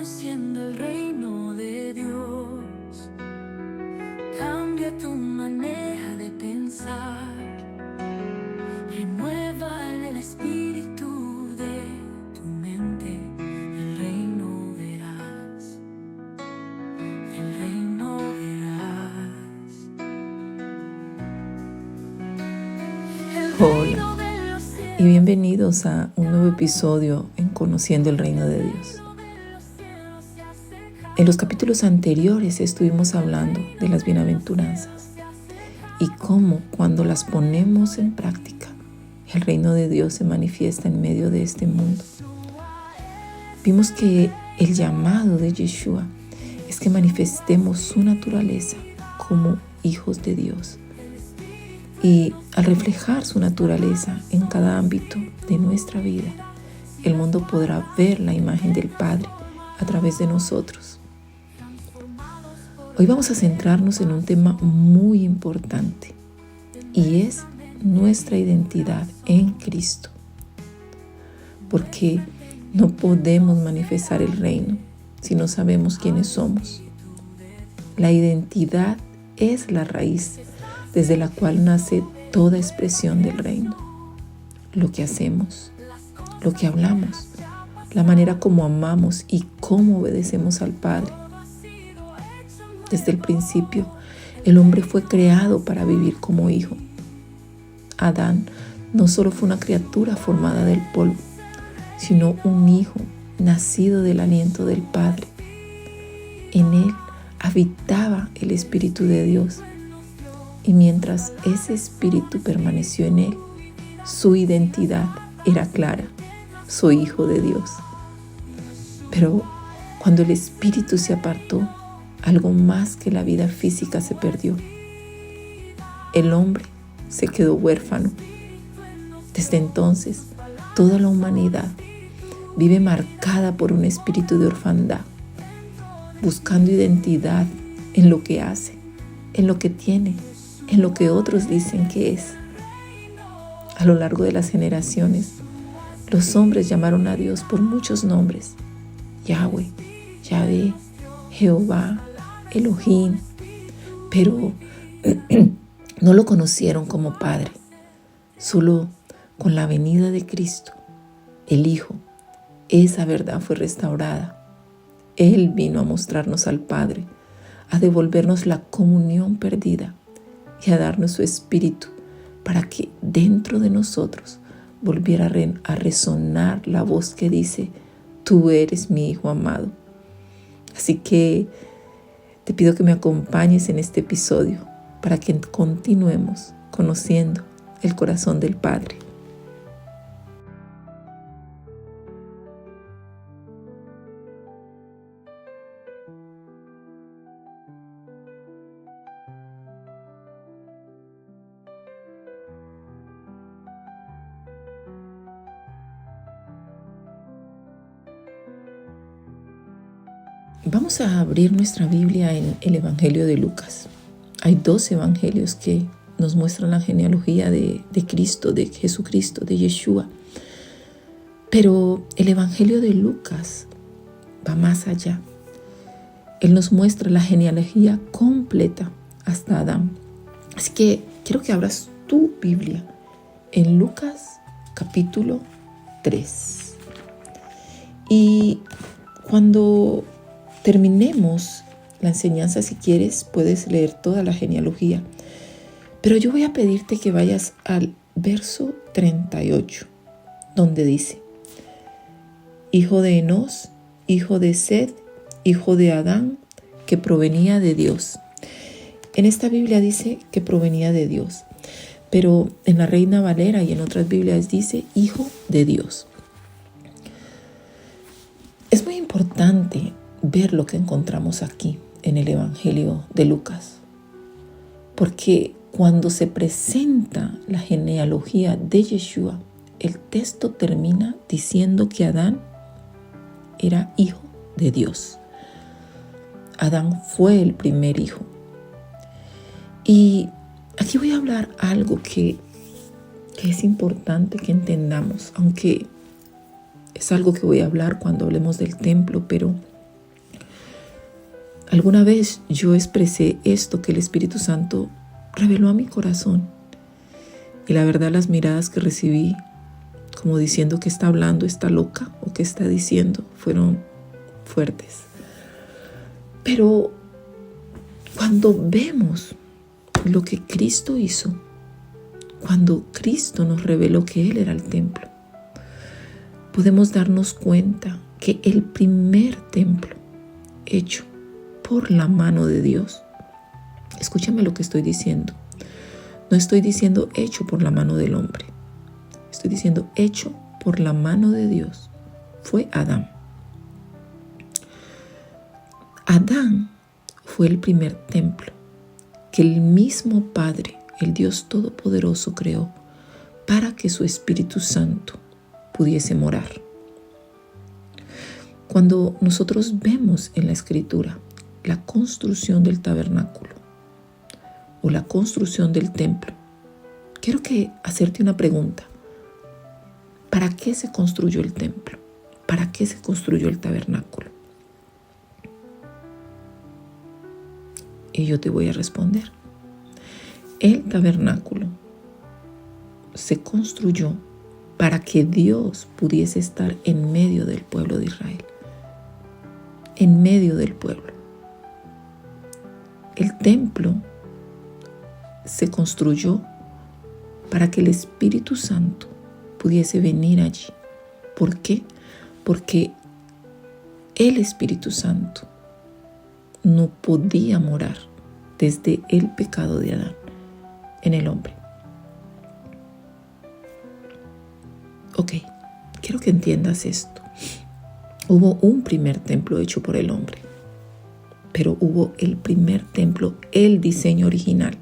conociendo el reino de Dios. Cambia tu manera de pensar, renueva el espíritu de tu mente. El reino verás, el reino verás. Hola y bienvenidos a un nuevo episodio en Conociendo el Reino de Dios. En los capítulos anteriores estuvimos hablando de las bienaventuranzas y cómo cuando las ponemos en práctica, el reino de Dios se manifiesta en medio de este mundo. Vimos que el llamado de Yeshua es que manifestemos su naturaleza como hijos de Dios. Y al reflejar su naturaleza en cada ámbito de nuestra vida, el mundo podrá ver la imagen del Padre a través de nosotros. Hoy vamos a centrarnos en un tema muy importante y es nuestra identidad en Cristo. Porque no podemos manifestar el reino si no sabemos quiénes somos. La identidad es la raíz desde la cual nace toda expresión del reino. Lo que hacemos, lo que hablamos, la manera como amamos y cómo obedecemos al Padre. Desde el principio, el hombre fue creado para vivir como hijo. Adán no solo fue una criatura formada del polvo, sino un hijo nacido del aliento del Padre. En él habitaba el Espíritu de Dios. Y mientras ese espíritu permaneció en él, su identidad era clara: soy hijo de Dios. Pero cuando el espíritu se apartó, algo más que la vida física se perdió. El hombre se quedó huérfano. Desde entonces, toda la humanidad vive marcada por un espíritu de orfandad, buscando identidad en lo que hace, en lo que tiene, en lo que otros dicen que es. A lo largo de las generaciones, los hombres llamaron a Dios por muchos nombres: Yahweh, Yahvé, Jehová, Elohim, pero no lo conocieron como Padre. Solo con la venida de Cristo, el Hijo, esa verdad fue restaurada. Él vino a mostrarnos al Padre, a devolvernos la comunión perdida y a darnos su espíritu para que dentro de nosotros volviera a resonar la voz que dice: tú eres mi hijo amado. Así que te pido que me acompañes en este episodio para que continuemos conociendo el corazón del Padre. Vamos a abrir nuestra Biblia en el Evangelio de Lucas. Hay 2 evangelios que nos muestran la genealogía de Cristo, de Jesucristo, de Yeshua. Pero el Evangelio de Lucas va más allá. Él nos muestra la genealogía completa hasta Adán. Así que quiero que abras tu Biblia en Lucas capítulo 3. Y cuando terminemos la enseñanza, si quieres, puedes leer toda la genealogía. Pero yo voy a pedirte que vayas al verso 38, donde dice: hijo de Enós, hijo de Set, hijo de Adán, que provenía de Dios. En esta Biblia dice que provenía de Dios, pero en la Reina Valera y en otras Biblias dice hijo de Dios. Es muy importante ver lo que encontramos aquí en el Evangelio de Lucas, porque cuando se presenta la genealogía de Yeshua, el texto termina diciendo que Adán era hijo de Dios. Adán fue el primer hijo. Y aquí voy a hablar algo que es importante que entendamos, aunque es algo que voy a hablar cuando hablemos del templo, pero Alguna vez yo expresé esto que el Espíritu Santo reveló a mi corazón. Y la verdad, las miradas que recibí, como diciendo que está hablando, está loca o que está diciendo, fueron fuertes. Pero cuando vemos lo que Cristo hizo, cuando Cristo nos reveló que Él era el templo, podemos darnos cuenta que el primer templo hecho por la mano de Dios, escúchame lo que estoy diciendo, no estoy diciendo hecho por la mano del hombre, estoy diciendo hecho por la mano de Dios, fue Adán. Adán fue el primer templo que el mismo Padre, el Dios Todopoderoso, creó para que su Espíritu Santo pudiese morar. Cuando nosotros vemos en la Escritura la construcción del tabernáculo o la construcción del templo, quiero hacerte una pregunta. ¿Para qué se construyó el templo? ¿Para qué se construyó el tabernáculo? Y yo te voy a responder. El tabernáculo se construyó para que Dios pudiese estar en medio del pueblo de Israel. En medio del pueblo. El templo se construyó para que el Espíritu Santo pudiese venir allí. ¿Por qué? Porque el Espíritu Santo no podía morar desde el pecado de Adán en el hombre. Ok, quiero que entiendas esto. Hubo un primer templo hecho por el hombre, pero hubo el primer templo, el diseño original,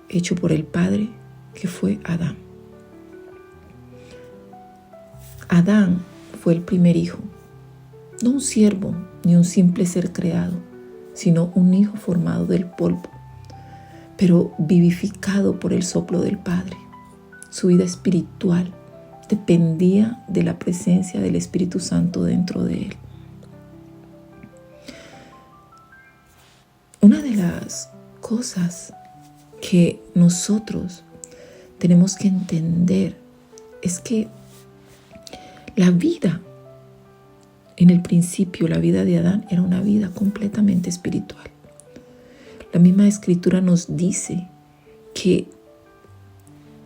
hecho por el Padre, que fue Adán. Adán fue el primer hijo, no un siervo ni un simple ser creado, sino un hijo formado del polvo, pero vivificado por el soplo del Padre. Su vida espiritual dependía de la presencia del Espíritu Santo dentro de él. Una de las cosas que nosotros tenemos que entender es que la vida, en el principio, la vida de Adán era una vida completamente espiritual. La misma Escritura nos dice que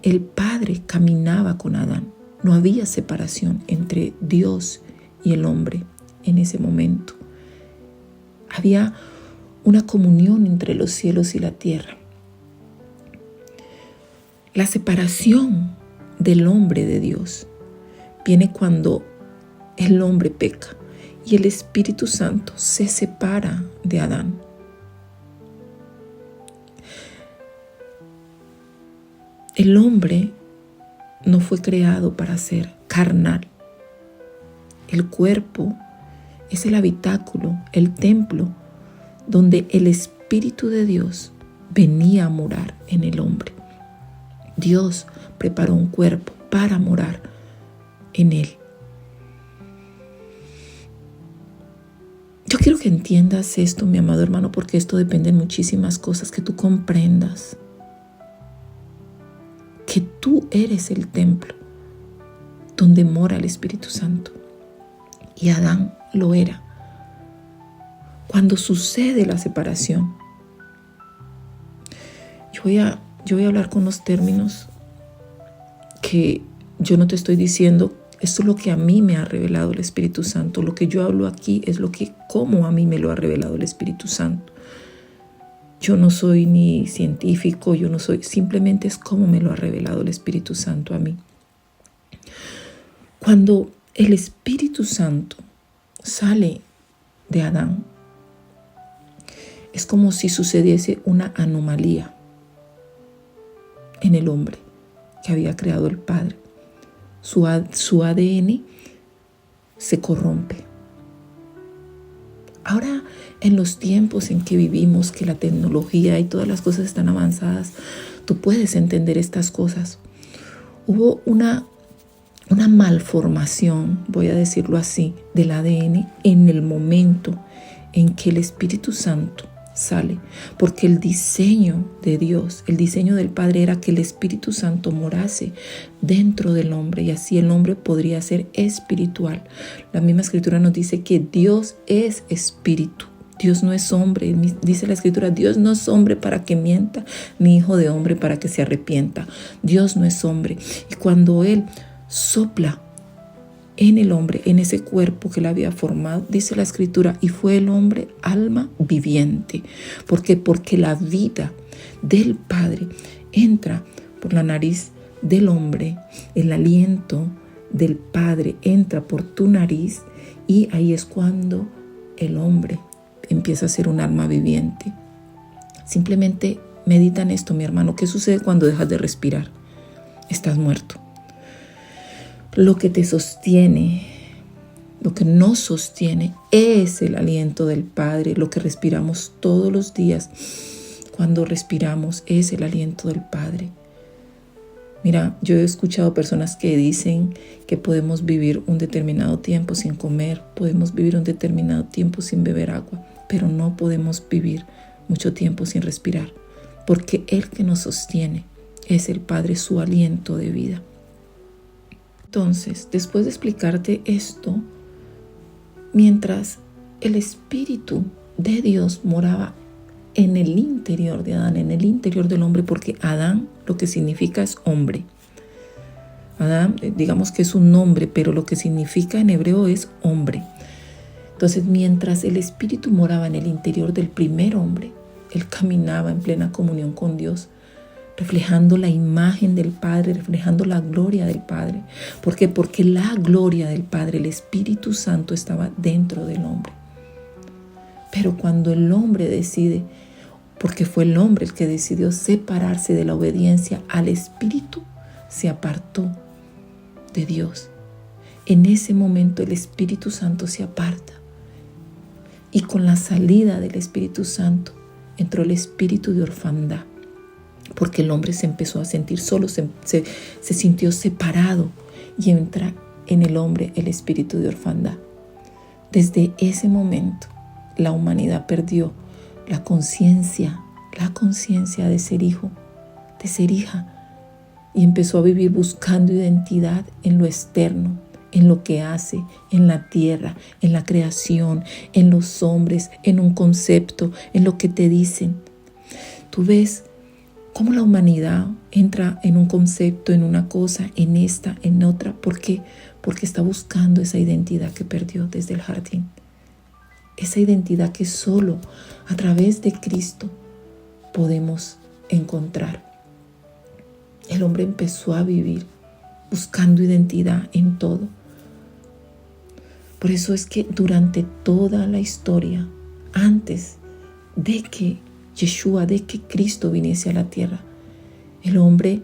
el Padre caminaba con Adán. No había separación entre Dios y el hombre en ese momento. Había una comunión entre los cielos y la tierra. La separación del hombre de Dios viene cuando el hombre peca y el Espíritu Santo se separa de Adán. El hombre no fue creado para ser carnal. El cuerpo es el habitáculo, el templo, donde el Espíritu de Dios venía a morar en el hombre. Dios preparó un cuerpo para morar en él. Yo quiero que entiendas esto, mi amado hermano, porque esto depende de muchísimas cosas, que tú comprendas que tú eres el templo donde mora el Espíritu Santo. Y Adán lo era. Cuando sucede la separación, yo voy a hablar con los términos que yo no te estoy diciendo. Esto es lo que a mí me ha revelado el Espíritu Santo. Lo que yo hablo aquí es como a mí me lo ha revelado el Espíritu Santo. Yo no soy ni científico, simplemente es como me lo ha revelado el Espíritu Santo a mí. Cuando el Espíritu Santo sale de Adán, es como si sucediese una anomalía en el hombre que había creado el Padre. Su ADN se corrompe. Ahora, en los tiempos en que vivimos, que la tecnología y todas las cosas están avanzadas, tú puedes entender estas cosas. Hubo una malformación, voy a decirlo así, del ADN en el momento en que el Espíritu Santo sale, porque el diseño de Dios, el diseño del Padre era que el Espíritu Santo morase dentro del hombre y así el hombre podría ser espiritual. La misma Escritura nos dice que Dios es espíritu. Dios no es hombre, dice la Escritura, Dios no es hombre para que mienta, ni hijo de hombre para que se arrepienta. Dios no es hombre. Y cuando Él sopla en el hombre, en ese cuerpo que Él había formado, dice la Escritura, y fue el hombre alma viviente. ¿Por qué? Porque la vida del Padre entra por la nariz del hombre, el aliento del Padre entra por tu nariz y ahí es cuando el hombre empieza a ser un alma viviente. Simplemente medita en esto, mi hermano. ¿Qué sucede cuando dejas de respirar? Estás muerto. Lo que te sostiene, lo que nos sostiene es el aliento del Padre. Lo que respiramos todos los días, cuando respiramos, es el aliento del Padre. Mira, yo he escuchado personas que dicen que podemos vivir un determinado tiempo sin comer, podemos vivir un determinado tiempo sin beber agua, pero no podemos vivir mucho tiempo sin respirar, porque el que nos sostiene es el Padre, su aliento de vida. Entonces, después de explicarte esto, mientras el Espíritu de Dios moraba en el interior de Adán, en el interior del hombre, porque Adán lo que significa es hombre. Adán, digamos que es un nombre, pero lo que significa en hebreo es hombre. Entonces, mientras el Espíritu moraba en el interior del primer hombre, él caminaba en plena comunión con Dios, reflejando la imagen del Padre, reflejando la gloria del Padre. ¿Por qué? Porque la gloria del Padre, el Espíritu Santo, estaba dentro del hombre. Pero cuando el hombre decide, porque fue el hombre el que decidió separarse de la obediencia al Espíritu, se apartó de Dios. En ese momento el Espíritu Santo se aparta. Y con la salida del Espíritu Santo entró el espíritu de orfandad. Porque el hombre se empezó a sentir solo, se sintió separado y entra en el hombre el espíritu de orfandad. Desde ese momento, la humanidad perdió la conciencia de ser hijo, de ser hija, y empezó a vivir buscando identidad en lo externo, en lo que hace, en la tierra, en la creación, en los hombres, en un concepto, en lo que te dicen. Tú ves cómo la humanidad entra en un concepto, en una cosa, en esta, en otra. ¿Por qué? Porque está buscando esa identidad que perdió desde el jardín. Esa identidad que solo a través de Cristo podemos encontrar. El hombre empezó a vivir buscando identidad en todo. Por eso es que durante toda la historia, antes de que Yeshua, de que Cristo viniese a la tierra, el hombre,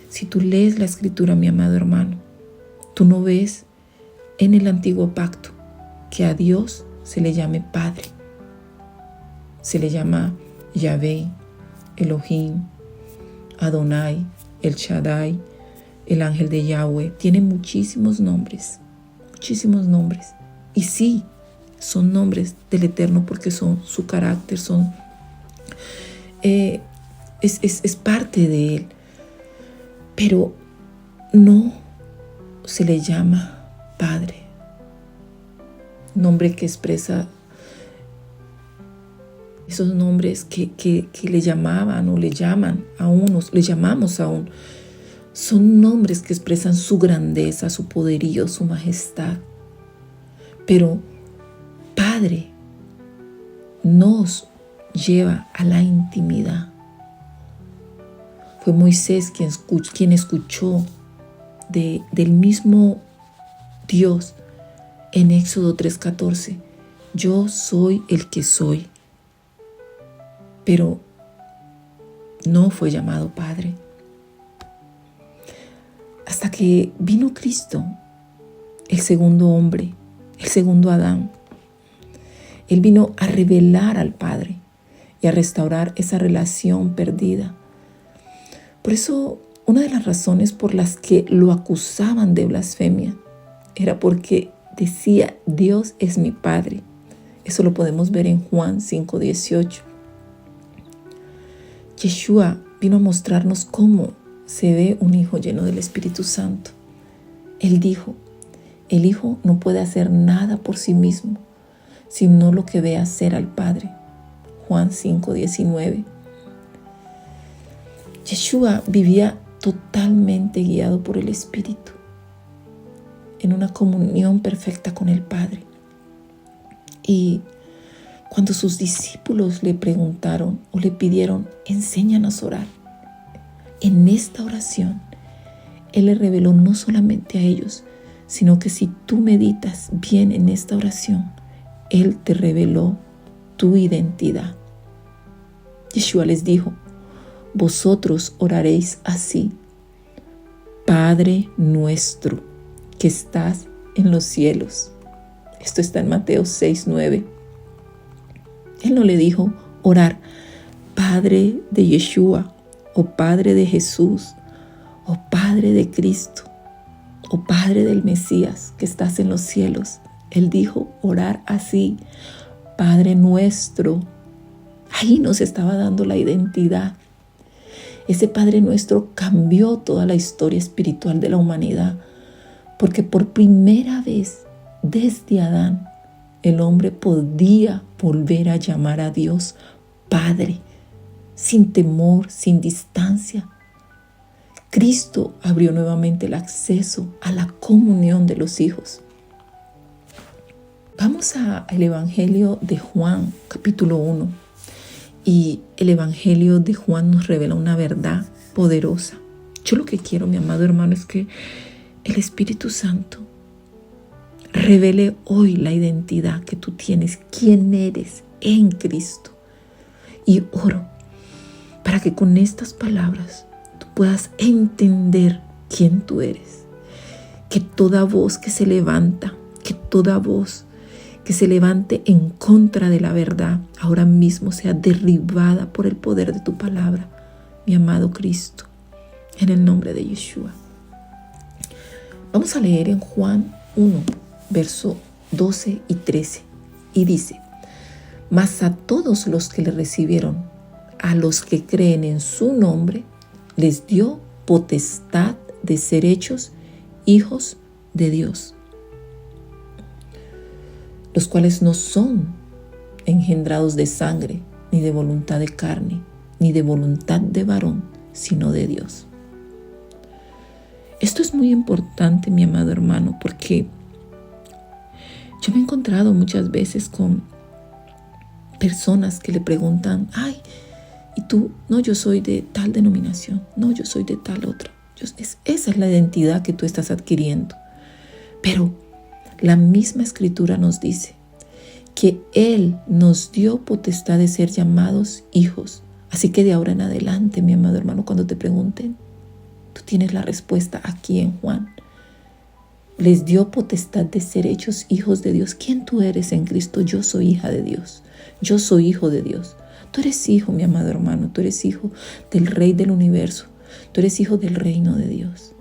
si tú lees la Escritura, mi amado hermano, tú no ves en el antiguo pacto que a Dios se le llame Padre. Se le llama Yahvé, Elohim, Adonai, El Shaddai, el ángel de Yahweh. Tiene muchísimos nombres. Y sí, son nombres del Eterno porque son su carácter, son es parte de Él. Pero no se le llama Padre. Nombre que expresa esos nombres que le llamaban o le llaman a unos, le llamamos aún. Son nombres que expresan su grandeza, su poderío, su majestad. Pero Padre nos lleva a la intimidad. Fue Moisés quien escuchó del mismo Dios en Éxodo 3:14. Yo soy el que soy. Pero no fue llamado Padre. Hasta que vino Cristo, el segundo hombre, el segundo Adán. Él vino a revelar al Padre y a restaurar esa relación perdida. Por eso, una de las razones por las que lo acusaban de blasfemia era porque decía, Dios es mi Padre. Eso lo podemos ver en Juan 5:18. Yeshua vino a mostrarnos cómo se ve un hijo lleno del Espíritu Santo. Él dijo, el hijo no puede hacer nada por sí mismo, sino lo que ve hacer al Padre. Juan 5:19. Yeshua vivía totalmente guiado por el Espíritu, en una comunión perfecta con el Padre. Y cuando sus discípulos le preguntaron o le pidieron, enséñanos a orar, en esta oración, Él le reveló no solamente a ellos, sino que si tú meditas bien en esta oración, Él te reveló tu identidad. Yeshua les dijo, vosotros oraréis así: Padre nuestro que estás en los cielos. Esto está en Mateo 6:9. Él no le dijo orar Padre de Yeshua, o Padre de Jesús, o Padre de Cristo, o Padre del Mesías que estás en los cielos. Él dijo orar así: Padre nuestro. Ahí nos estaba dando la identidad. Ese Padre nuestro cambió toda la historia espiritual de la humanidad, porque por primera vez desde Adán, el hombre podía volver a llamar a Dios Padre, sin temor, sin distancia. Cristo abrió nuevamente el acceso a la comunión de los hijos. Vamos al Evangelio de Juan, capítulo 1. Y el Evangelio de Juan nos revela una verdad poderosa. Yo lo que quiero, mi amado hermano, es que el Espíritu Santo revele hoy la identidad que tú tienes, quién eres en Cristo. Y oro para que con estas palabras tú puedas entender quién tú eres. Que toda voz que se levanta, que toda voz que se levante en contra de la verdad, ahora mismo sea derribada por el poder de tu palabra, mi amado Cristo, en el nombre de Yeshua. Vamos a leer en Juan 1, verso 12 y 13, y dice: mas a todos los que le recibieron, a los que creen en su nombre, les dio potestad de ser hechos hijos de Dios, los cuales no son engendrados de sangre, ni de voluntad de carne, ni de voluntad de varón, sino de Dios. Esto es muy importante, mi amado hermano, porque yo me he encontrado muchas veces con personas que le preguntan, ay, ¿y tú? No, yo soy de tal denominación, no, yo soy de tal otra. Esa es la identidad que tú estás adquiriendo. Pero la misma Escritura nos dice que Él nos dio potestad de ser llamados hijos. Así que de ahora en adelante, mi amado hermano, cuando te pregunten, tú tienes la respuesta aquí en Juan. Les dio potestad de ser hechos hijos de Dios. ¿Quién tú eres en Cristo? Yo soy hija de Dios. Yo soy hijo de Dios. Tú eres hijo, mi amado hermano. Tú eres hijo del Rey del universo. Tú eres hijo del reino de Dios.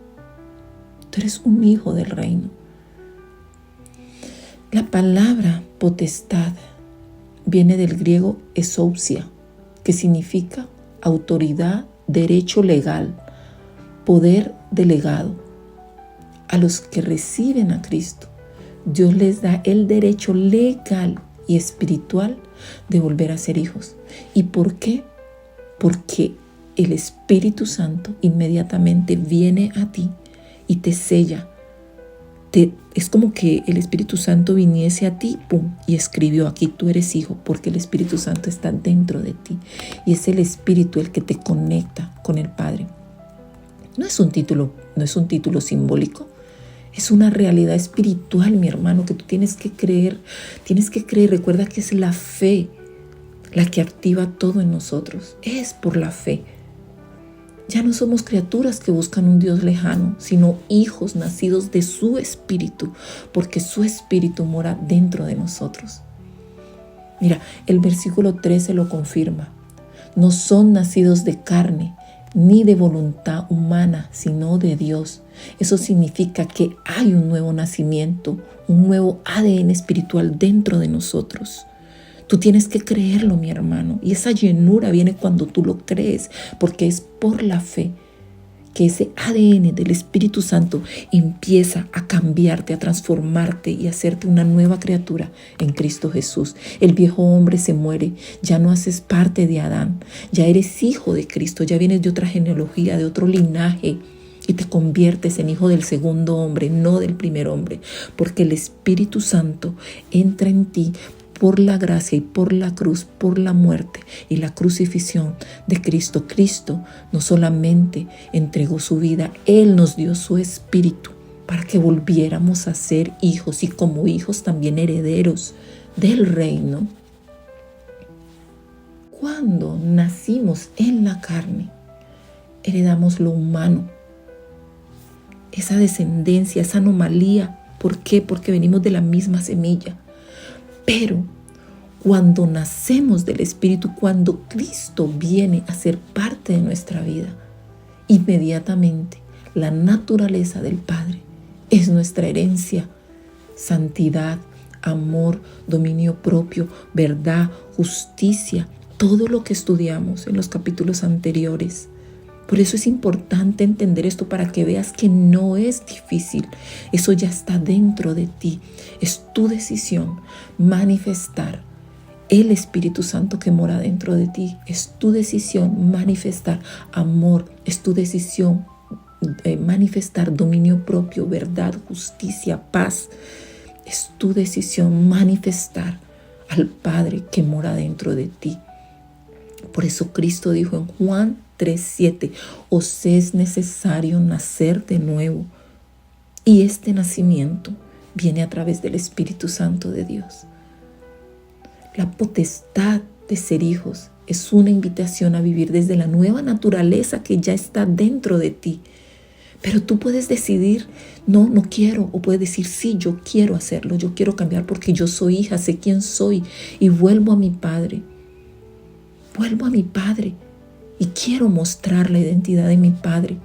Tú eres un hijo del reino. La palabra potestad viene del griego exousia, que significa autoridad, derecho legal, poder delegado. A los que reciben a Cristo, Dios les da el derecho legal y espiritual de volver a ser hijos. ¿Y por qué? Porque el Espíritu Santo inmediatamente viene a ti y te sella. Es como que el Espíritu Santo viniese a ti, pum, y escribió aquí: tú eres hijo, porque el Espíritu Santo está dentro de ti. Y es el Espíritu el que te conecta con el Padre. No es un título simbólico. Es una realidad espiritual, mi hermano, que tú tienes que creer. Tienes que creer. Recuerda que es la fe la que activa todo en nosotros. Es por la fe. Ya no somos criaturas que buscan un Dios lejano, sino hijos nacidos de su Espíritu, porque su Espíritu mora dentro de nosotros. Mira, el versículo 13 lo confirma. No son nacidos de carne, ni de voluntad humana, sino de Dios. Eso significa que hay un nuevo nacimiento, un nuevo ADN espiritual dentro de nosotros. Tú tienes que creerlo, mi hermano, y esa llenura viene cuando tú lo crees, porque es por la fe que ese ADN del Espíritu Santo empieza a cambiarte, a transformarte y a hacerte una nueva criatura en Cristo Jesús. El viejo hombre se muere, ya no haces parte de Adán, ya eres hijo de Cristo, ya vienes de otra genealogía, de otro linaje y te conviertes en hijo del segundo hombre, no del primer hombre, porque el Espíritu Santo entra en ti por la gracia y por la cruz, por la muerte y la crucifixión de Cristo. Cristo no solamente entregó su vida, Él nos dio su Espíritu para que volviéramos a ser hijos y como hijos también herederos del reino. Cuando nacimos en la carne, heredamos lo humano, esa descendencia, esa anomalía. ¿Por qué? Porque venimos de la misma semilla. Pero cuando nacemos del Espíritu, cuando Cristo viene a ser parte de nuestra vida, inmediatamente la naturaleza del Padre es nuestra herencia. Santidad, amor, dominio propio, verdad, justicia, todo lo que estudiamos en los capítulos anteriores. Por eso es importante entender esto para que veas que no es difícil. Eso ya está dentro de ti. Es tu decisión manifestar el Espíritu Santo que mora dentro de ti. Es tu decisión manifestar amor. Es tu decisión manifestar dominio propio, verdad, justicia, paz. Es tu decisión manifestar al Padre que mora dentro de ti. Por eso Cristo dijo en Juan 3:7, os es necesario nacer de nuevo. Y este nacimiento viene a través del Espíritu Santo de Dios. La potestad de ser hijos es una invitación a vivir desde la nueva naturaleza que ya está dentro de ti. Pero tú puedes decidir, no quiero, o puedes decir, sí, yo quiero hacerlo, yo quiero cambiar porque yo soy hija, sé quién soy y vuelvo a mi Padre. Vuelvo a mi Padre y quiero mostrar la identidad de mi Padre.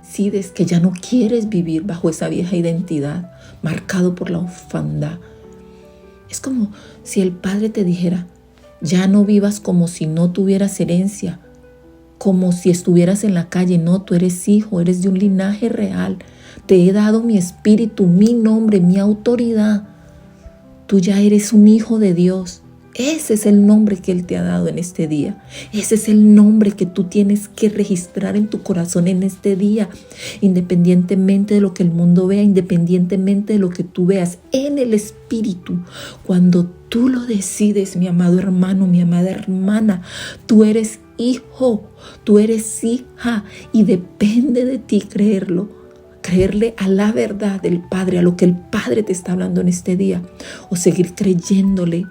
Decides que ya no quieres vivir bajo esa vieja identidad, marcado por la orfandad. Es como si el Padre te dijera, ya no vivas como si no tuvieras herencia, como si estuvieras en la calle. No, tú eres hijo, eres de un linaje real. Te he dado mi espíritu, mi nombre, mi autoridad. Tú ya eres un hijo de Dios. Ese es el nombre que Él te ha dado en este día. Ese es el nombre que tú tienes que registrar en tu corazón en este día, independientemente de lo que el mundo vea, independientemente de lo que tú veas en el Espíritu. Cuando tú lo decides, mi amado hermano, mi amada hermana, tú eres hijo, tú eres hija y depende de ti creerlo. Creerle a la verdad del Padre, a lo que el Padre te está hablando en este día, o seguir creyéndole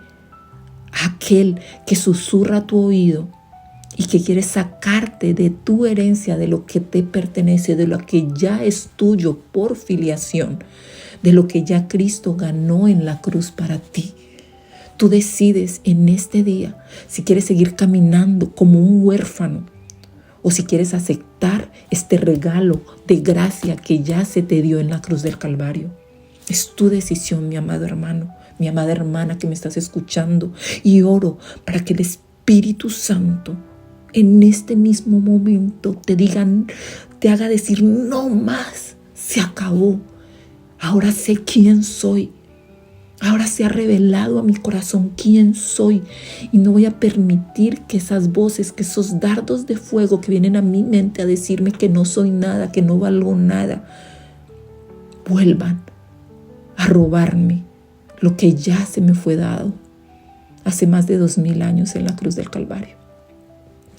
aquel que susurra a tu oído y que quiere sacarte de tu herencia, de lo que te pertenece, de lo que ya es tuyo por filiación, de lo que ya Cristo ganó en la cruz para ti. Tú decides en este día si quieres seguir caminando como un huérfano o si quieres aceptar este regalo de gracia que ya se te dio en la cruz del Calvario. Es tu decisión, mi amado hermano, mi amada hermana que me estás escuchando, y oro para que el Espíritu Santo en este mismo momento te haga decir, no más, se acabó. Ahora sé quién soy. Ahora se ha revelado a mi corazón quién soy y no voy a permitir que esas voces, que esos dardos de fuego que vienen a mi mente a decirme que no soy nada, que no valgo nada, vuelvan a robarme lo que ya se me fue dado hace más de 2000 años en la cruz del Calvario.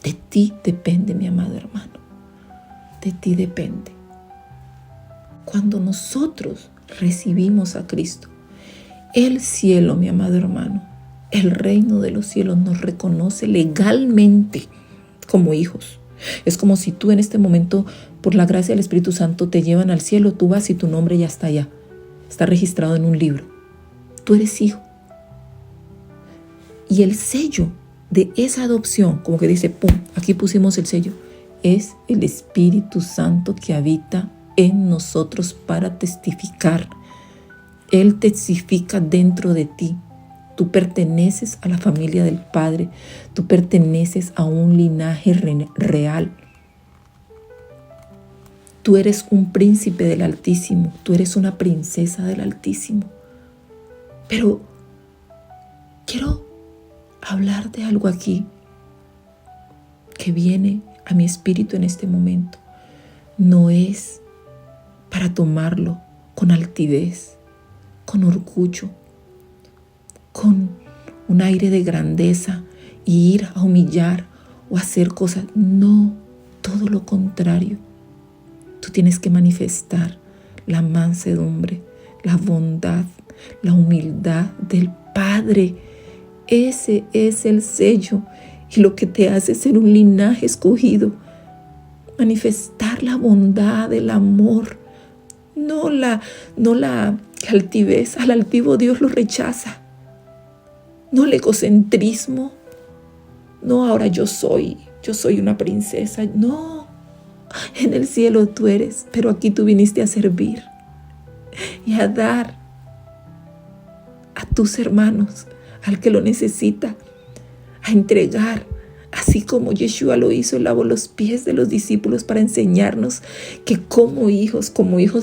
De ti depende, mi amado hermano. De ti depende. Cuando nosotros recibimos a Cristo, el cielo, mi amado hermano, el reino de los cielos nos reconoce legalmente como hijos. Es como si tú en este momento, por la gracia del Espíritu Santo, te llevan al cielo, tú vas y tu nombre ya está allá. Está registrado en un libro. Tú eres hijo. Y el sello de esa adopción, como que dice, pum, aquí pusimos el sello, es el Espíritu Santo que habita en nosotros para testificar. Él testifica dentro de ti. Tú perteneces a la familia del Padre. Tú perteneces a un linaje real. Tú eres un príncipe del Altísimo. Tú eres una princesa del Altísimo. Pero quiero hablar de algo aquí que viene a mi espíritu en este momento. No es para tomarlo con altivez, con orgullo, con un aire de grandeza y ir a humillar o hacer cosas. No, todo lo contrario. Tú tienes que manifestar la mansedumbre, la bondad, la humildad del Padre. Ese es el sello y lo que te hace ser un linaje escogido. Manifestar la bondad, el amor, no la altivez. Al altivo Dios lo rechaza. No el egocentrismo. No, ahora yo soy una princesa. No, en el cielo tú eres, pero aquí tú viniste a servir y a dar a tus hermanos, al que lo necesita, a entregar, así como Yeshua lo hizo, lavó los pies de los discípulos para enseñarnos que como hijos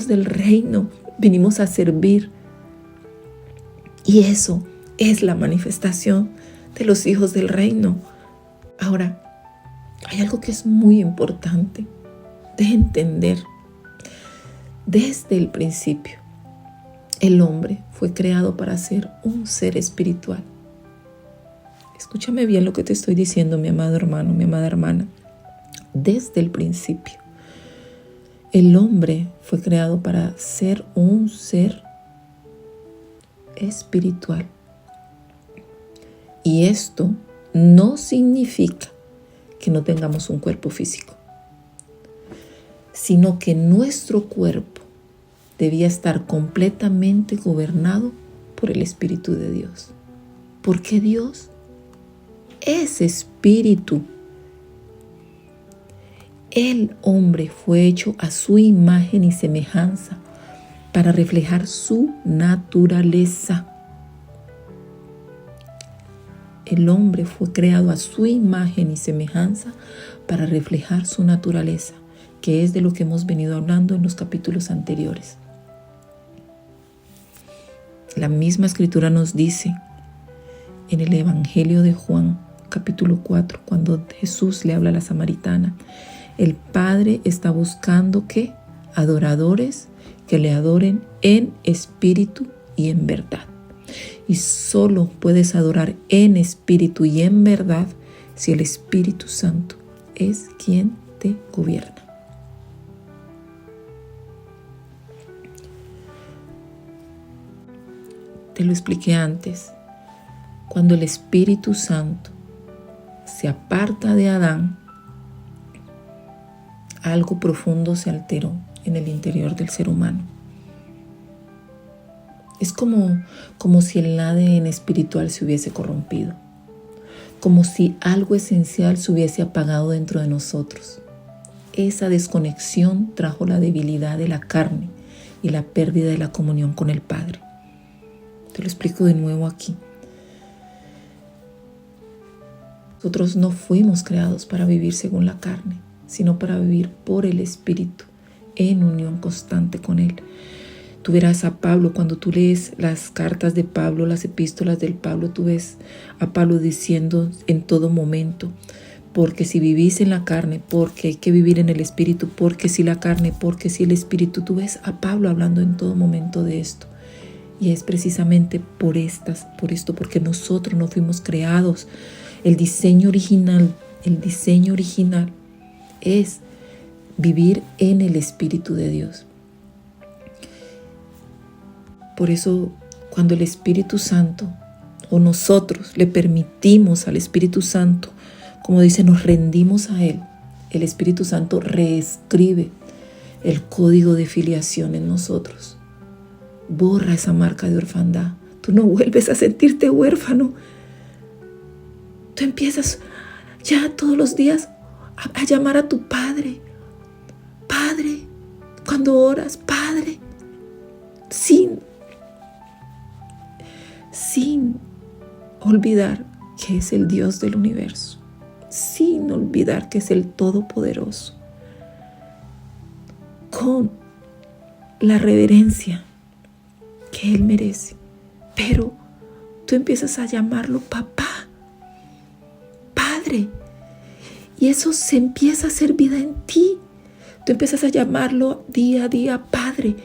del reino, venimos a servir. Y eso es la manifestación de los hijos del reino. Ahora, hay algo que es muy importante de entender. Desde el principio, el hombre fue creado para ser un ser espiritual. Escúchame bien lo que te estoy diciendo, mi amado hermano, mi amada hermana. Desde el principio, el hombre fue creado para ser un ser espiritual. Y esto no significa que no tengamos un cuerpo físico, sino que nuestro cuerpo debía estar completamente gobernado por el Espíritu de Dios. Porque Dios es espíritu. El hombre fue hecho a su imagen y semejanza para reflejar su naturaleza. El hombre fue creado a su imagen y semejanza para reflejar su naturaleza, que es de lo que hemos venido hablando en los capítulos anteriores. La misma escritura nos dice en el Evangelio de Juan, capítulo 4, cuando Jesús le habla a la samaritana, el Padre está buscando ¿qué? Adoradores que le adoren en espíritu y en verdad. Y solo puedes adorar en espíritu y en verdad si el Espíritu Santo es quien te gobierna. Te lo expliqué antes. Cuando el Espíritu Santo se aparta de Adán, algo profundo se alteró en el interior del ser humano. Es como si el ADN espiritual se hubiese corrompido, como si algo esencial se hubiese apagado dentro de nosotros. Esa desconexión trajo la debilidad de la carne y la pérdida de la comunión con el Padre. Te lo explico de nuevo aquí. Nosotros no fuimos creados para vivir según la carne, sino para vivir por el Espíritu, en unión constante con Él. Tú verás a Pablo, cuando tú lees las cartas de Pablo, las epístolas del Pablo, tú ves a Pablo diciendo en todo momento, porque si vivís en la carne, porque hay que vivir en el Espíritu, porque si la carne, porque si el Espíritu. Tú ves a Pablo hablando en todo momento de esto. Y es precisamente por esto, porque nosotros no fuimos creados. El diseño original es vivir en el Espíritu de Dios. Por eso, cuando el Espíritu Santo o nosotros le permitimos al Espíritu Santo, como dice, nos rendimos a Él, el Espíritu Santo reescribe el código de filiación en nosotros. Borra esa marca de orfandad. Tú no vuelves a sentirte huérfano. tú empiezas ya todos los días a llamar a tu Padre. Padre, cuando oras, Padre, sin olvidar que es el Dios del universo, sin olvidar que es el Todopoderoso, con la reverencia que Él merece. Pero tú empiezas a llamarlo papá, Padre, y eso se empieza a hacer vida en ti. Tú empiezas a llamarlo día a día Padre,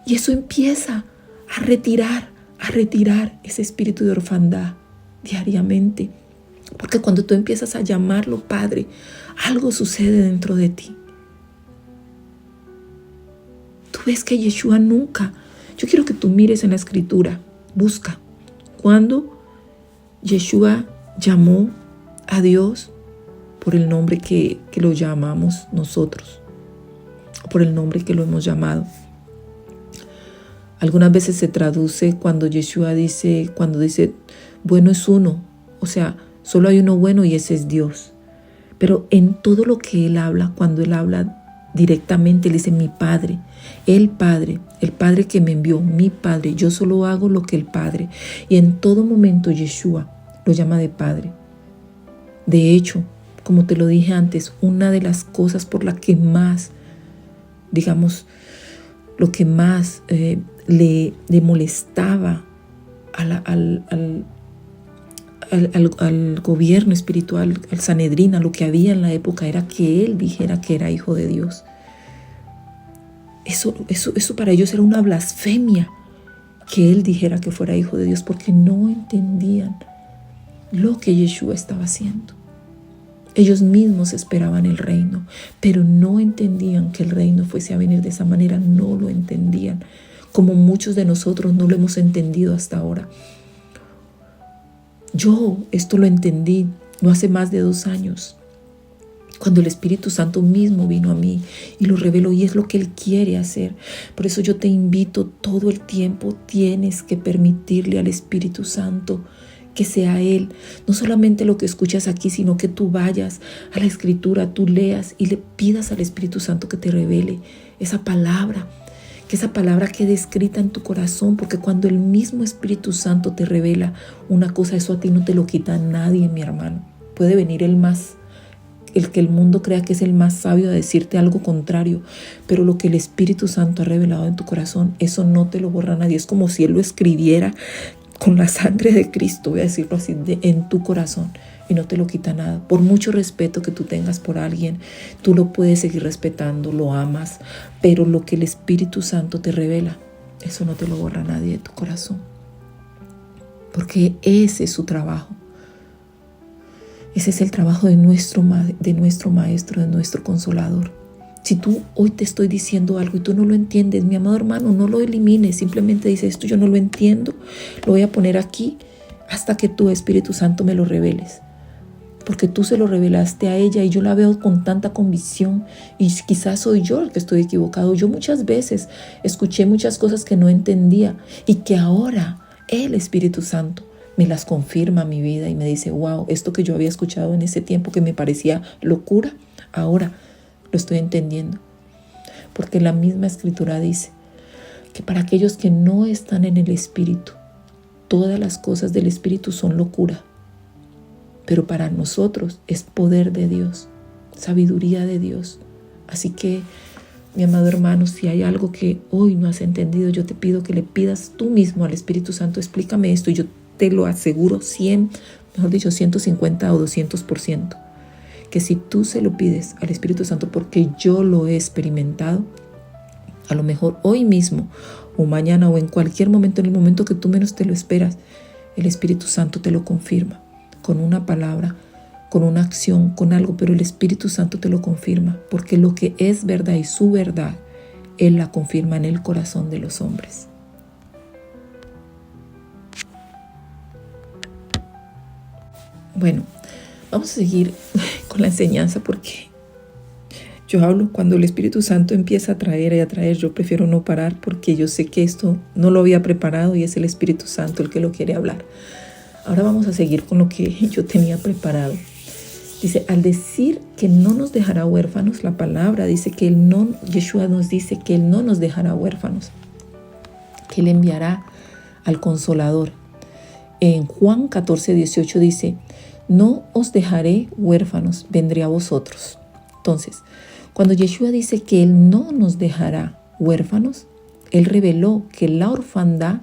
y eso empieza a retirar ese espíritu de orfandad diariamente. Porque cuando tú empiezas a llamarlo Padre, algo sucede dentro de ti. Tú ves que Yeshua nunca, yo quiero que tú mires en la escritura, busca cuando Yeshua llamó a Dios por el nombre que lo llamamos nosotros, o por el nombre que lo hemos llamado. Algunas veces se traduce cuando Yeshua dice, bueno es uno, o sea, solo hay uno bueno y ese es Dios. Pero en todo lo que Él habla, cuando Él habla directamente, Él dice mi Padre, el Padre que me envió, mi Padre, yo solo hago lo que el Padre. Y en todo momento Yeshua lo llama de Padre. De hecho, como te lo dije antes, una de las cosas por la que más, digamos, lo que más le molestaba al gobierno espiritual, al Sanedrín, a lo que había en la época, era que Él dijera que era hijo de Dios. Eso para ellos era una blasfemia, que Él dijera que fuera hijo de Dios, porque no entendían lo que Yeshua estaba haciendo. Ellos mismos esperaban el reino, pero no entendían que el reino fuese a venir de esa manera. No lo entendían, como muchos de nosotros no lo hemos entendido hasta ahora. Yo esto lo entendí no hace más de 2 años, cuando el Espíritu Santo mismo vino a mí y lo reveló, y es lo que Él quiere hacer. Por eso yo te invito todo el tiempo, tienes que permitirle al Espíritu Santo que sea Él, no solamente lo que escuchas aquí, sino que tú vayas a la Escritura, tú leas y le pidas al Espíritu Santo que te revele esa palabra, que esa palabra quede escrita en tu corazón, porque cuando el mismo Espíritu Santo te revela una cosa, eso a ti no te lo quita nadie, mi hermano. Puede venir el que el mundo crea que es el más sabio a decirte algo contrario, pero lo que el Espíritu Santo ha revelado en tu corazón, eso no te lo borra nadie. Es como si Él lo escribiera con la sangre de Cristo, voy a decirlo así, en tu corazón, y no te lo quita nada. Por mucho respeto que tú tengas por alguien, tú lo puedes seguir respetando, lo amas, pero lo que el Espíritu Santo te revela, eso no te lo borra nadie de tu corazón, porque ese es su trabajo. Ese es el trabajo de nuestro Maestro, de nuestro Consolador. Si tú hoy te estoy diciendo algo y tú no lo entiendes, mi amado hermano, no lo elimines. Simplemente dice esto, yo no lo entiendo, lo voy a poner aquí hasta que tú, Espíritu Santo, me lo reveles. Porque tú se lo revelaste a ella y yo la veo con tanta convicción, y quizás soy yo el que estoy equivocado. Yo muchas veces escuché muchas cosas que no entendía y que ahora el Espíritu Santo me las confirma en mi vida y me dice, wow, esto que yo había escuchado en ese tiempo que me parecía locura, ahora lo estoy entendiendo. Porque la misma Escritura dice que para aquellos que no están en el Espíritu, todas las cosas del Espíritu son locura. Pero para nosotros es poder de Dios, sabiduría de Dios. Así que, mi amado hermano, si hay algo que hoy no has entendido, yo te pido que le pidas tú mismo al Espíritu Santo, explícame esto, y yo te lo aseguro 150 o 200%. Que si tú se lo pides al Espíritu Santo, porque yo lo he experimentado, a lo mejor hoy mismo o mañana o en cualquier momento, en el momento que tú menos te lo esperas, el Espíritu Santo te lo confirma con una palabra, con una acción, con algo, pero el Espíritu Santo te lo confirma, porque lo que es verdad y su verdad, Él la confirma en el corazón de los hombres. Bueno, vamos a seguir con la enseñanza, porque yo hablo cuando el Espíritu Santo empieza a traer y a traer. Yo prefiero no parar, porque yo sé que esto no lo había preparado y es el Espíritu Santo el que lo quiere hablar. Ahora vamos a seguir con lo que yo tenía preparado. Dice, al decir que no nos dejará huérfanos, la palabra dice que Yeshua nos dice que Él no nos dejará huérfanos, que Él enviará al Consolador. En Juan 14:18 dice, no os dejaré huérfanos, vendré a vosotros. Entonces, cuando Yeshua dice que Él no nos dejará huérfanos, Él reveló que la orfandad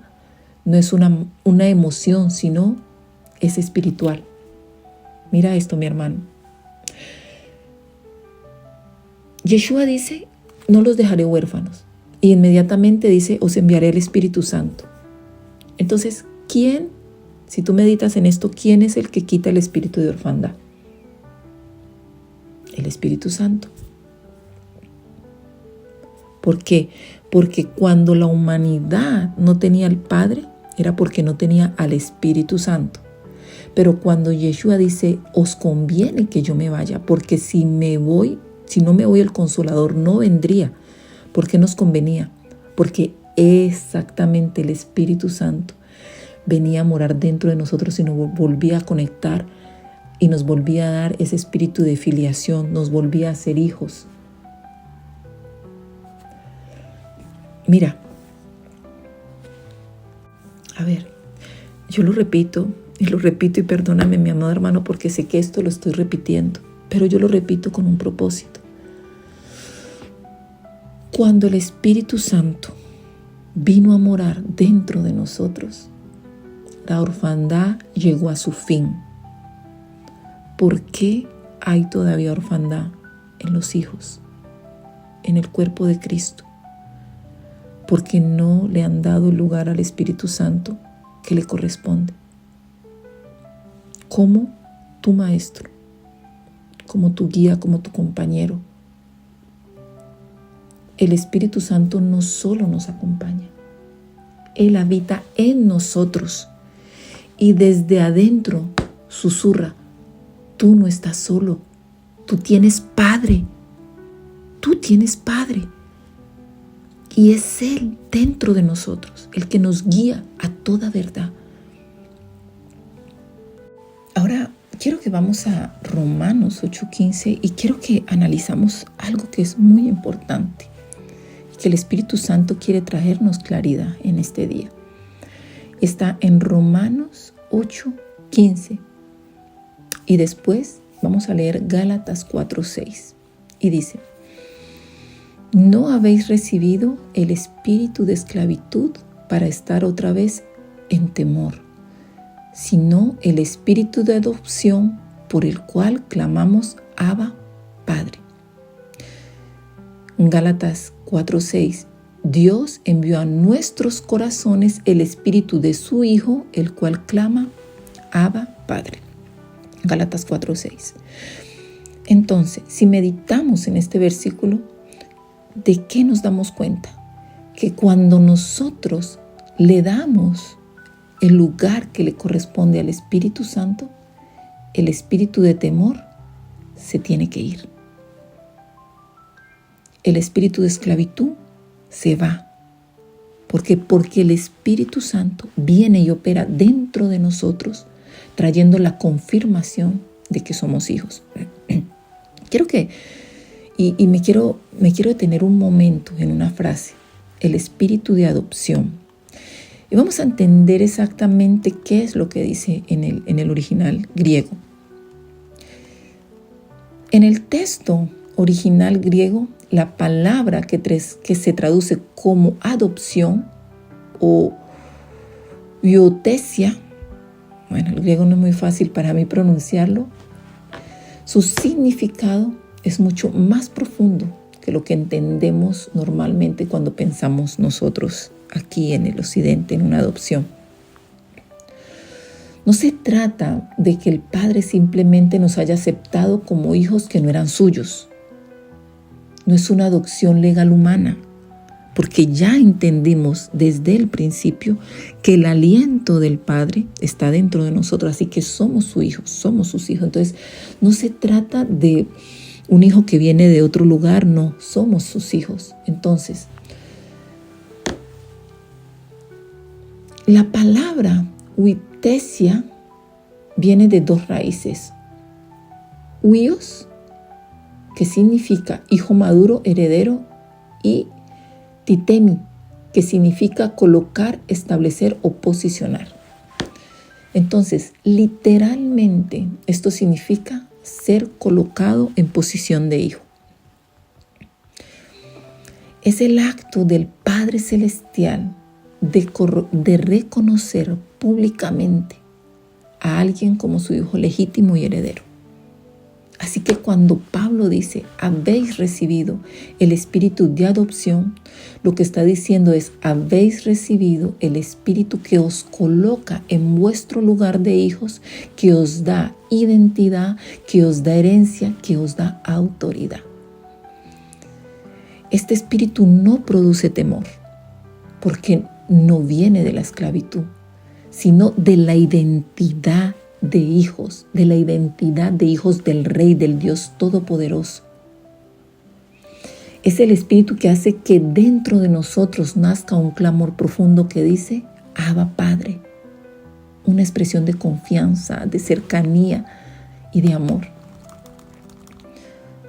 no es una emoción, sino es espiritual. Mira esto, mi hermano. Yeshua dice, no los dejaré huérfanos. Y inmediatamente dice, os enviaré el Espíritu Santo. Entonces, si tú meditas en esto, ¿quién es el que quita el espíritu de orfandad? El Espíritu Santo. ¿Por qué? Porque cuando la humanidad no tenía al Padre, era porque no tenía al Espíritu Santo. Pero cuando Yeshua dice, os conviene que yo me vaya, porque si no me voy, el Consolador no vendría. ¿Por qué nos convenía? Porque exactamente el Espíritu Santo venía a morar dentro de nosotros y nos volvía a conectar y nos volvía a dar ese espíritu de filiación, nos volvía a ser hijos. Mira, a ver, yo lo repito y perdóname, mi amado hermano, porque sé que esto lo estoy repitiendo, pero yo lo repito con un propósito. Cuando el Espíritu Santo vino a morar dentro de nosotros, la orfandad llegó a su fin. ¿Por qué hay todavía orfandad en los hijos, en el cuerpo de Cristo? Porque no le han dado el lugar al Espíritu Santo que le corresponde. Como tu maestro, como tu guía, como tu compañero. El Espíritu Santo no solo nos acompaña, Él habita en nosotros y desde adentro susurra, tú no estás solo, tú tienes Padre, y es Él dentro de nosotros, el que nos guía a toda verdad. Ahora quiero que vamos a Romanos 8:15 y quiero que analizamos algo que es muy importante y que el Espíritu Santo quiere traernos claridad en este día. Está en Romanos 8:15 y después vamos a leer Gálatas 4:6 y dice, ¿no habéis recibido el espíritu de esclavitud para estar otra vez en temor, sino el espíritu de adopción por el cual clamamos Abba, Padre? Gálatas 4:6, Dios envió a nuestros corazones el espíritu de su Hijo, el cual clama Abba, Padre. Gálatas 4:6. Entonces, si meditamos en este versículo, ¿de qué nos damos cuenta? Que cuando nosotros le damos el lugar que le corresponde al Espíritu Santo, el espíritu de temor se tiene que ir. El espíritu de esclavitud se va. ¿Por qué? Porque el Espíritu Santo viene y opera dentro de nosotros, trayendo la confirmación de que somos hijos. Me quiero detener un momento en una frase, el espíritu de adopción. Y vamos a entender exactamente qué es lo que dice en el original griego. En el texto original griego, la palabra que se traduce como adopción o iotesia, bueno, el griego no es muy fácil para mí pronunciarlo, su significado es mucho más profundo que lo que entendemos normalmente cuando pensamos nosotros aquí en el occidente en una adopción. No se trata de que el Padre simplemente nos haya aceptado como hijos que no eran suyos. No es una adopción legal humana, porque ya entendimos desde el principio que el aliento del Padre está dentro de nosotros, así que somos sus hijos. Entonces, no se trata de un hijo que viene de otro lugar, no, somos sus hijos. Entonces, la palabra huitesia viene de dos raíces. Huios, que significa hijo maduro, heredero, y titemi, que significa colocar, establecer o posicionar. Entonces, literalmente, esto significa ser colocado en posición de hijo. Es el acto del Padre Celestial de reconocer públicamente a alguien como su hijo legítimo y heredero. Así que cuando Pablo dice, habéis recibido el espíritu de adopción, lo que está diciendo es, habéis recibido el espíritu que os coloca en vuestro lugar de hijos, que os da identidad, que os da herencia, que os da autoridad. Este espíritu no produce temor, porque no viene de la esclavitud, sino de la identidad de hijos, de la identidad de hijos del Rey, del Dios Todopoderoso. Es el espíritu que hace que dentro de nosotros nazca un clamor profundo que dice, Abba Padre, una expresión de confianza, de cercanía y de amor.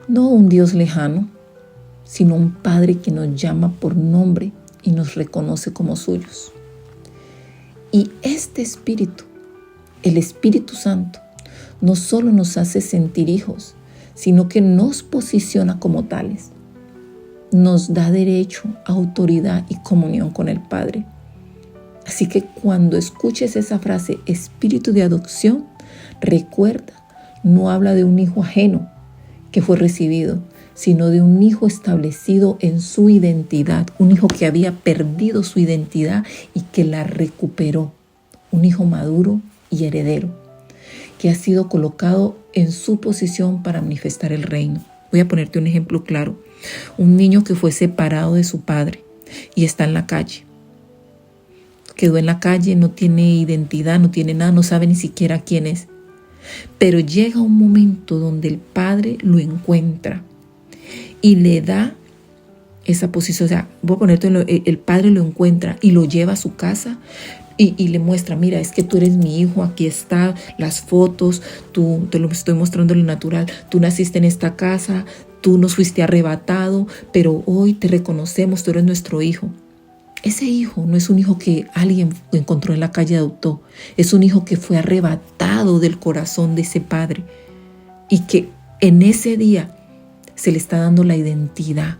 No un Dios lejano, sino un Padre que nos llama por nombre y nos reconoce como suyos. Y este espíritu, el Espíritu Santo, no solo nos hace sentir hijos, sino que nos posiciona como tales. Nos da derecho, autoridad y comunión con el Padre. Así que cuando escuches esa frase, espíritu de adopción, recuerda, no habla de un hijo ajeno que fue recibido, sino de un hijo establecido en su identidad, un hijo que había perdido su identidad y que la recuperó, un hijo maduro y heredero, que ha sido colocado en su posición para manifestar el reino. Voy a ponerte un ejemplo claro. Un niño que fue separado de su padre y está en la calle. Quedó en la calle, no tiene identidad, no tiene nada, no sabe ni siquiera quién es. Pero llega un momento donde el padre lo encuentra y le da esa posición. O sea, voy a ponerte, el padre lo encuentra y lo lleva a su casa. Y le muestra, mira, es que tú eres mi hijo, aquí están las fotos, te lo estoy mostrando lo natural, tú naciste en esta casa, tú nos fuiste arrebatado, pero hoy te reconocemos, tú eres nuestro hijo. Ese hijo no es un hijo que alguien encontró en la calle y adoptó, es un hijo que fue arrebatado del corazón de ese padre y que en ese día se le está dando la identidad.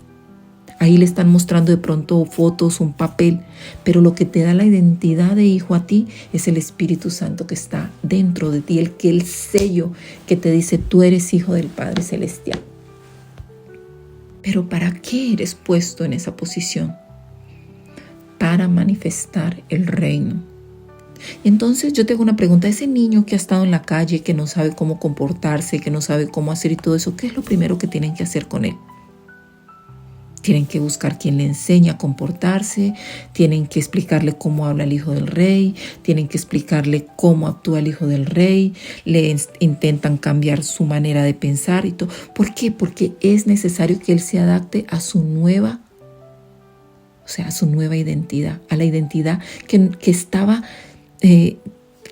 Ahí le están mostrando de pronto fotos, un papel, pero lo que te da la identidad de hijo a ti es el Espíritu Santo que está dentro de ti, el sello que te dice tú eres hijo del Padre Celestial. Pero ¿para qué eres puesto en esa posición? Para manifestar el reino. Y entonces yo te hago una pregunta, ese niño que ha estado en la calle, que no sabe cómo comportarse, que no sabe cómo hacer y todo eso, ¿qué es lo primero que tienen que hacer con él? Tienen que buscar quien le enseñe a comportarse, tienen que explicarle cómo habla el hijo del rey, tienen que explicarle cómo actúa el hijo del rey, le intentan cambiar su manera de pensar y todo. ¿Por qué? Porque es necesario que él se adapte a su nueva, a su nueva identidad, a la identidad que estaba, que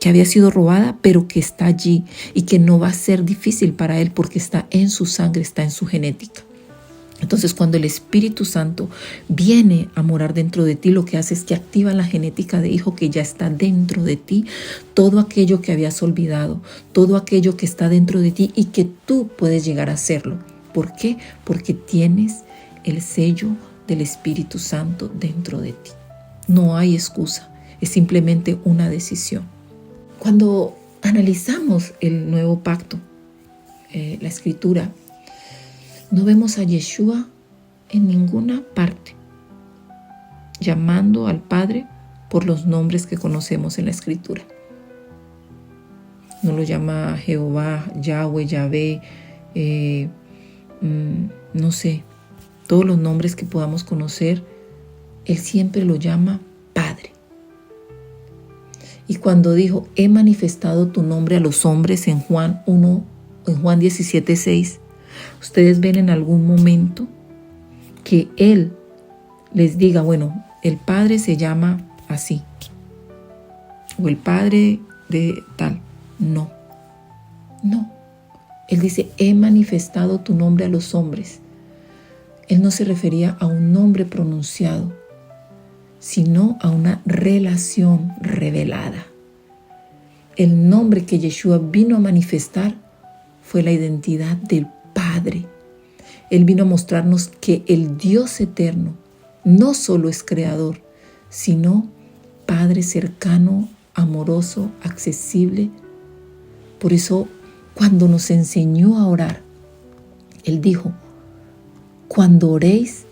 había sido robada, pero que está allí y que no va a ser difícil para él porque está en su sangre, está en su genética. Entonces, cuando el Espíritu Santo viene a morar dentro de ti, lo que hace es que activa la genética de hijo que ya está dentro de ti, todo aquello que habías olvidado, todo aquello que está dentro de ti y que tú puedes llegar a hacerlo. ¿Por qué? Porque tienes el sello del Espíritu Santo dentro de ti. No hay excusa, es simplemente una decisión. Cuando analizamos el nuevo pacto, la Escritura, no vemos a Yeshua en ninguna parte llamando al Padre por los nombres que conocemos en la Escritura. No lo llama Jehová, Yahweh, Yahvé, no sé, todos los nombres que podamos conocer, Él siempre lo llama Padre. Y cuando dijo, he manifestado tu nombre a los hombres en Juan 17:6, ustedes ven en algún momento que Él les diga, bueno, el Padre se llama así, o el Padre de tal. No, No. Él dice, he manifestado tu nombre a los hombres. Él no se refería a un nombre pronunciado, sino a una relación revelada. El nombre que Yeshua vino a manifestar fue la identidad del Padre. Él vino a mostrarnos que el Dios eterno no solo es creador, sino Padre cercano, amoroso, accesible. Por eso, cuando nos enseñó a orar, Él dijo, cuando oréis,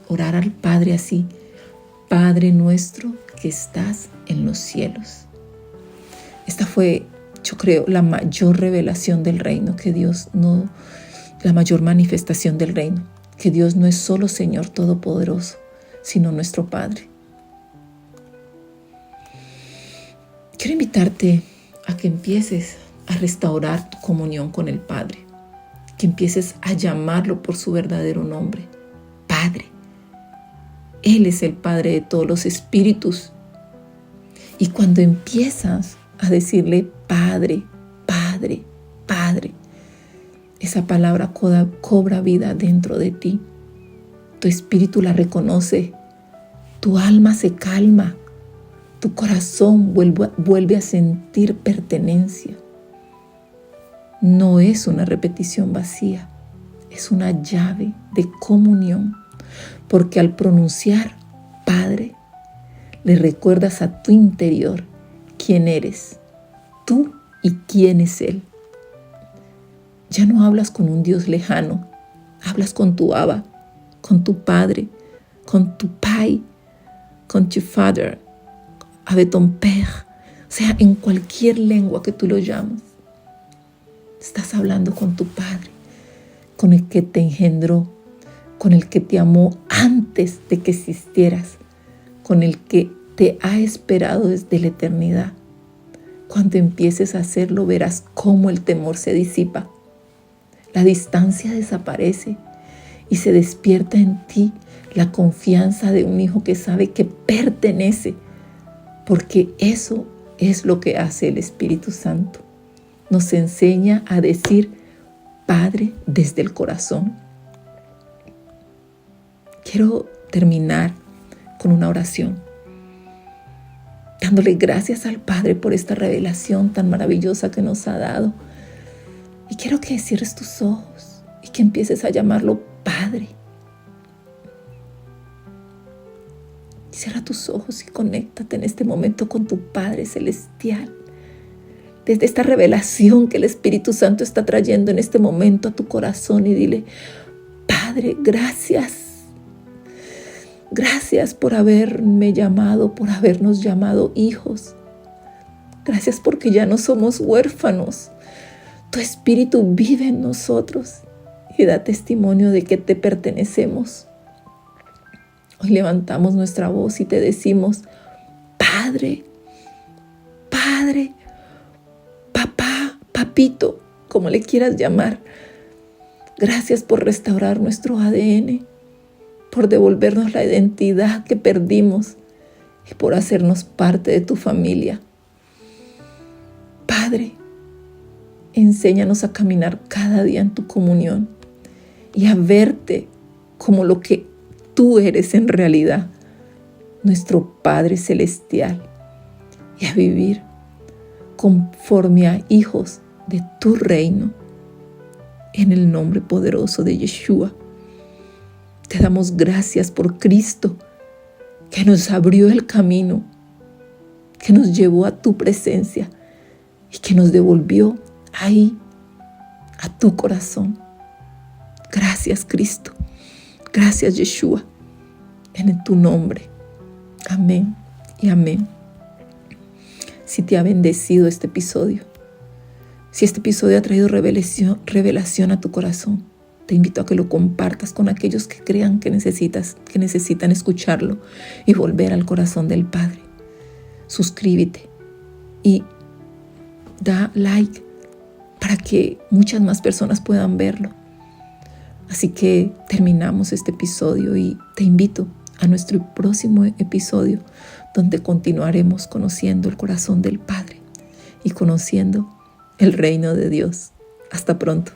orar al Padre así, Padre nuestro que estás en los cielos. Esta fue, yo creo, la mayor revelación del reino, la mayor manifestación del reino, que Dios no es solo Señor Todopoderoso, sino nuestro Padre. Quiero invitarte a que empieces a restaurar tu comunión con el Padre, que empieces a llamarlo por su verdadero nombre, Padre. Él es el Padre de todos los espíritus. Y cuando empiezas a decirle Padre, Padre, Padre, esa palabra cobra vida dentro de ti. Tu espíritu la reconoce, tu alma se calma, tu corazón vuelve a sentir pertenencia. No es una repetición vacía, es una llave de comunión, porque al pronunciar Padre, le recuerdas a tu interior quién eres, tú y quién es Él. Ya no hablas con un Dios lejano, hablas con tu Abba, con tu Padre, con tu Pai, con tu Father, avec ton Père, o sea, en cualquier lengua que tú lo llames. Estás hablando con tu Padre, con el que te engendró, con el que te amó antes de que existieras, con el que te ha esperado desde la eternidad. Cuando empieces a hacerlo, verás cómo el temor se disipa. La distancia desaparece y se despierta en ti la confianza de un hijo que sabe que pertenece, porque eso es lo que hace el Espíritu Santo. Nos enseña a decir Padre desde el corazón. Quiero terminar con una oración, dándole gracias al Padre por esta revelación tan maravillosa que nos ha dado. Y quiero que cierres tus ojos y que empieces a llamarlo Padre. Cierra tus ojos y conéctate en este momento con tu Padre Celestial. Desde esta revelación que el Espíritu Santo está trayendo en este momento a tu corazón, y dile, Padre, gracias. Gracias por haberme llamado, por habernos llamado hijos. Gracias porque ya no somos huérfanos. Tu Espíritu vive en nosotros y da testimonio de que te pertenecemos. Hoy levantamos nuestra voz y te decimos, Padre, Padre, Papá, Papito, como le quieras llamar. Gracias por restaurar nuestro ADN, por devolvernos la identidad que perdimos y por hacernos parte de tu familia. Padre, enséñanos a caminar cada día en tu comunión y a verte como lo que tú eres en realidad, nuestro Padre Celestial, y a vivir conforme a hijos de tu reino, en el nombre poderoso de Yeshua. Te damos gracias por Cristo, que nos abrió el camino, que nos llevó a tu presencia y que nos devolvió ahí, a tu corazón. Gracias, Cristo. Gracias, Yeshua. En tu nombre. Amén y amén. Si te ha bendecido este episodio, si este episodio ha traído revelación a tu corazón, te invito a que lo compartas con aquellos que crean que necesitan escucharlo y volver al corazón del Padre. Suscríbete y da like para que muchas más personas puedan verlo. Así que terminamos este episodio y te invito a nuestro próximo episodio, donde continuaremos conociendo el corazón del Padre y conociendo el reino de Dios. Hasta pronto.